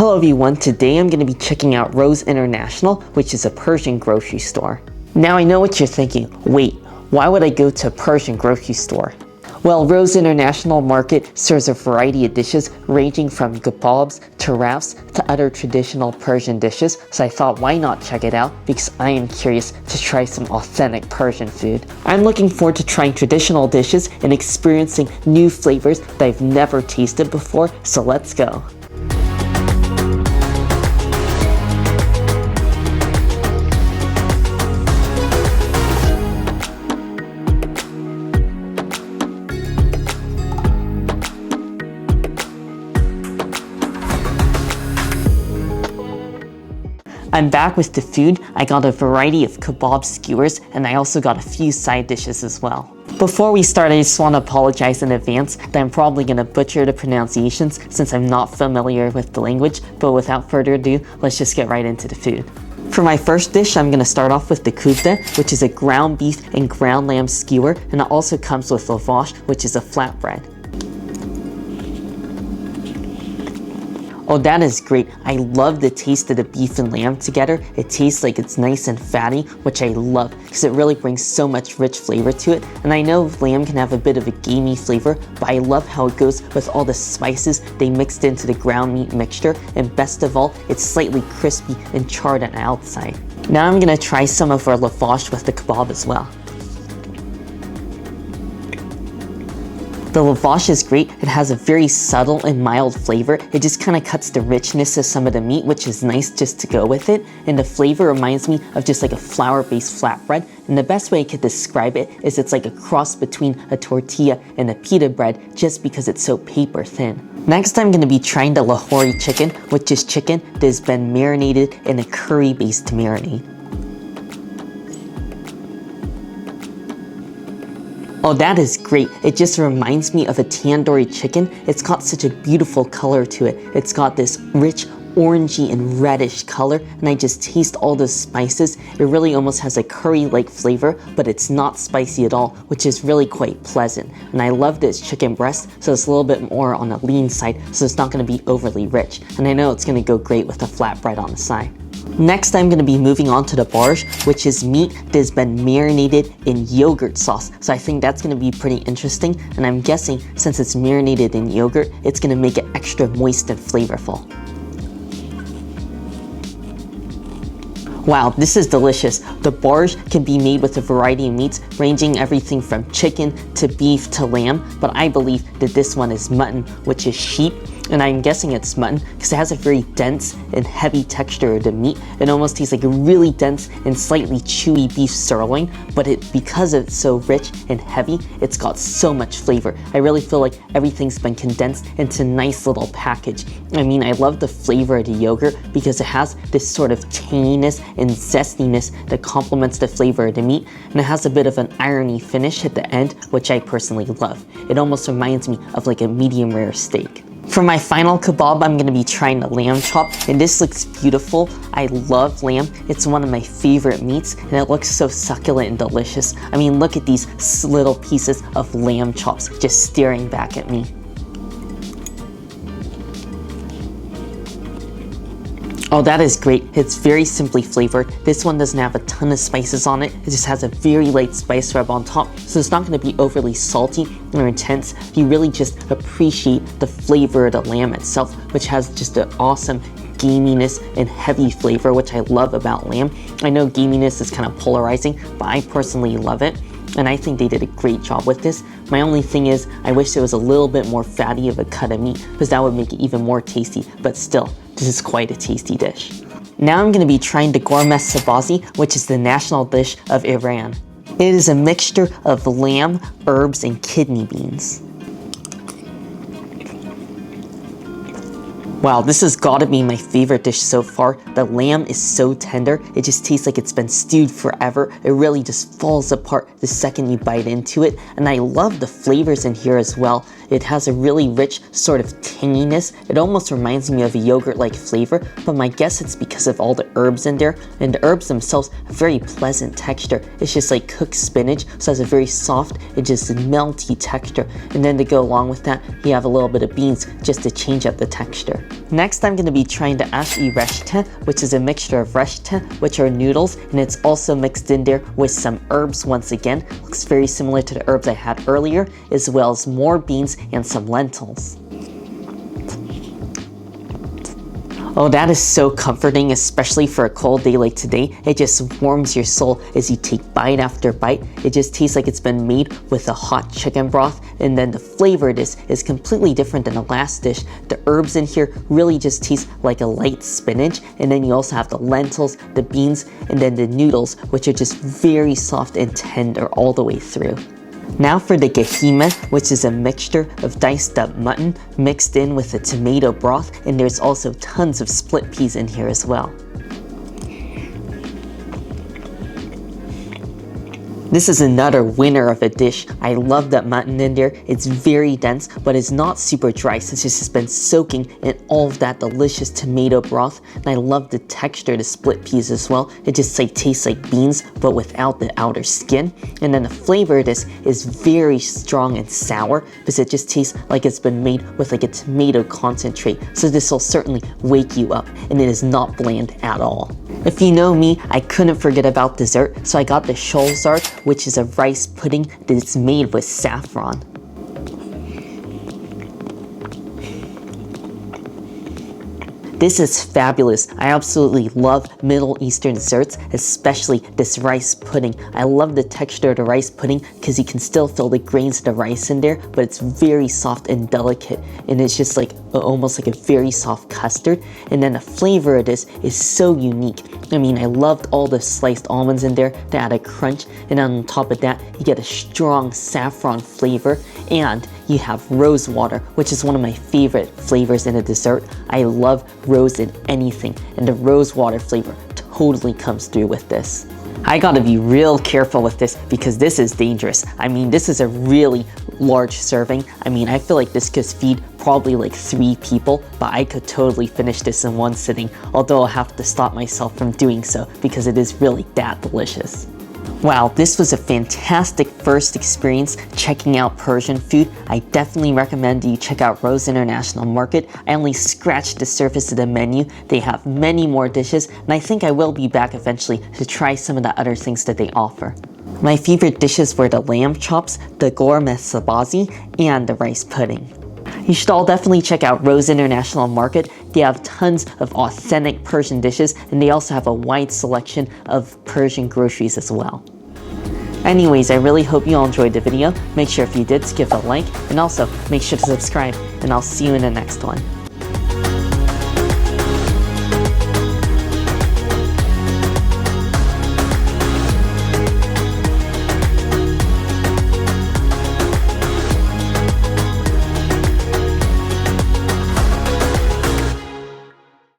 Hello everyone, today I'm going to be checking out Rose International, which is a Persian grocery store. Now I know what you're thinking, wait, why would I go to a Persian grocery store? Well, Rose International Market serves a variety of dishes ranging from kabobs to wraps to other traditional Persian dishes, so I thought why not check it out because I am curious to try some authentic Persian food. I'm looking forward to trying traditional dishes and experiencing new flavors that I've never tasted before, so let's go. I'm back with the food. I got a variety of kabob skewers and I also got a few side dishes as well. Before we start, I just want to apologize in advance that I'm probably going to butcher the pronunciations since I'm not familiar with the language, but without further ado, let's just get right into the food. For my first dish, I'm going to start off with the koofta, which is a ground beef and ground lamb skewer, and it also comes with lavash, which is a flatbread. Oh, that is great. I love the taste of the beef and lamb together. It tastes like it's nice and fatty, which I love because it really brings so much rich flavor to it. And I know lamb can have a bit of a gamey flavor, but I love how it goes with all the spices they mixed into the ground meat mixture. And best of all, it's slightly crispy and charred on the outside. Now I'm gonna try some of our lavash with the kabob as well. The lavash is great. It has a very subtle and mild flavor. It just kind of cuts the richness of some of the meat, which is nice just to go with it. And the flavor reminds me of just like a flour-based flatbread. And the best way I could describe it is it's like a cross between a tortilla and a pita bread just because it's so paper thin. Next, I'm going to be trying the Lahori chicken, which is chicken that has been marinated in a curry-based marinade. Oh, that is great. It just reminds me of a tandoori chicken. It's got such a beautiful color to it. It's got this rich orangey and reddish color, and I just taste all those spices. It really almost has a curry-like flavor, but it's not spicy at all, which is really quite pleasant. And I love that it's chicken breast, so it's a little bit more on the lean side, so it's not going to be overly rich. And I know it's going to go great with the flatbread on the side. Next, I'm going to be moving on to the barge, which is meat that has been marinated in yogurt sauce. So I think that's going to be pretty interesting. And I'm guessing since it's marinated in yogurt, it's going to make it extra moist and flavorful. Wow, this is delicious. The barge can be made with a variety of meats, ranging everything from chicken to beef to lamb, but I believe that this one is mutton, which is sheep. And I'm guessing it's mutton because it has a very dense and heavy texture of the meat. It almost tastes like a really dense and slightly chewy beef sirloin, but because it's so rich and heavy, it's got so much flavor. I really feel like everything's been condensed into a nice little package. I mean, I love the flavor of the yogurt because it has this sort of tanginess and zestiness that complements the flavor of the meat, and it has a bit of an irony finish at the end, which I personally love. It almost reminds me of like a medium rare steak. For my final kabob, I'm going to be trying the lamb chop, and this looks beautiful. I love lamb. It's one of my favorite meats, and it looks so succulent and delicious. I mean, look at these little pieces of lamb chops just staring back at me. Oh, that is great. It's very simply flavored. This one doesn't have a ton of spices on it. It just has a very light spice rub on top, so it's not going to be overly salty or intense. You really just appreciate the flavor of the lamb itself, which has just an awesome gaminess and heavy flavor, which I love about lamb. I know gaminess is kind of polarizing, but I personally love it. And I think they did a great job with this. My only thing is, I wish there was a little bit more fatty of a cut of meat because that would make it even more tasty, but still, this is quite a tasty dish. Now I'm going to be trying the Ghormeh sabzi, which is the national dish of Iran. It is a mixture of lamb, herbs, and kidney beans. Wow, this has got to be my favorite dish so far. The lamb is so tender, it just tastes like it's been stewed forever. It really just falls apart the second you bite into it, and I love the flavors in here as well. It has a really rich sort of tanginess. It almost reminds me of a yogurt-like flavor, but my guess it's because of all the herbs in there, and the herbs themselves have a very pleasant texture. It's just like cooked spinach, so it has a very soft and just melty texture. And then to go along with that, you have a little bit of beans just to change up the texture. Next, I'm going to be trying the ash-i reshte, which is a mixture of reshte, which are noodles, and it's also mixed in there with some herbs once again. Looks very similar to the herbs I had earlier, as well as more beans and some lentils. Oh, that is so comforting, especially for a cold day like today. It just warms your soul as you take bite after bite. It just tastes like it's been made with a hot chicken broth, and then the flavor of this is completely different than the last dish. The herbs in here really just taste like a light spinach, and then you also have the lentils, the beans, and then the noodles, which are just very soft and tender all the way through. Now for the Ghormeh, which is a mixture of diced up mutton mixed in with a tomato broth, and there's also tons of split peas in here as well. This is another winner of a dish. I love that mutton in there. It's very dense, but it's not super dry since it's just been soaking in all of that delicious tomato broth. And I love the texture of the split peas as well. It just tastes like beans, but without the outer skin. And then the flavor of this is very strong and sour because it just tastes like it's been made with like a tomato concentrate. So this will certainly wake you up, and it is not bland at all. If you know me, I couldn't forget about dessert, so I got the sholzart, which is a rice pudding that is made with saffron. This is fabulous. I absolutely love Middle Eastern desserts, especially this rice pudding. I love the texture of the rice pudding because you can still feel the grains of the rice in there, but it's very soft and delicate, and it's just like almost like a very soft custard. And then the flavor of this is so unique. I mean, I loved all the sliced almonds in there to add a crunch, and on top of that, you get a strong saffron flavor, and you have rose water, which is one of my favorite flavors in a dessert. I love rose in anything, and the rose water flavor totally comes through with this. I gotta be real careful with this because this is dangerous. I mean, this is a really large serving. I mean, I feel like this could feed probably like 3 people, but I could totally finish this in one sitting, although I'll have to stop myself from doing so because it is really that delicious. Wow, this was a fantastic first experience checking out Persian food. I definitely recommend you check out Rose International Market. I only scratched the surface of the menu. They have many more dishes, and I think I will be back eventually to try some of the other things that they offer. My favorite dishes were the lamb chops, the Ghormeh sabzi, and the rice pudding. You should all definitely check out Rose International Market. They have tons of authentic Persian dishes, and they also have a wide selection of Persian groceries as well. Anyways, I really hope you all enjoyed the video. Make sure if you did to give a like, and also make sure to subscribe, and I'll see you in the next one.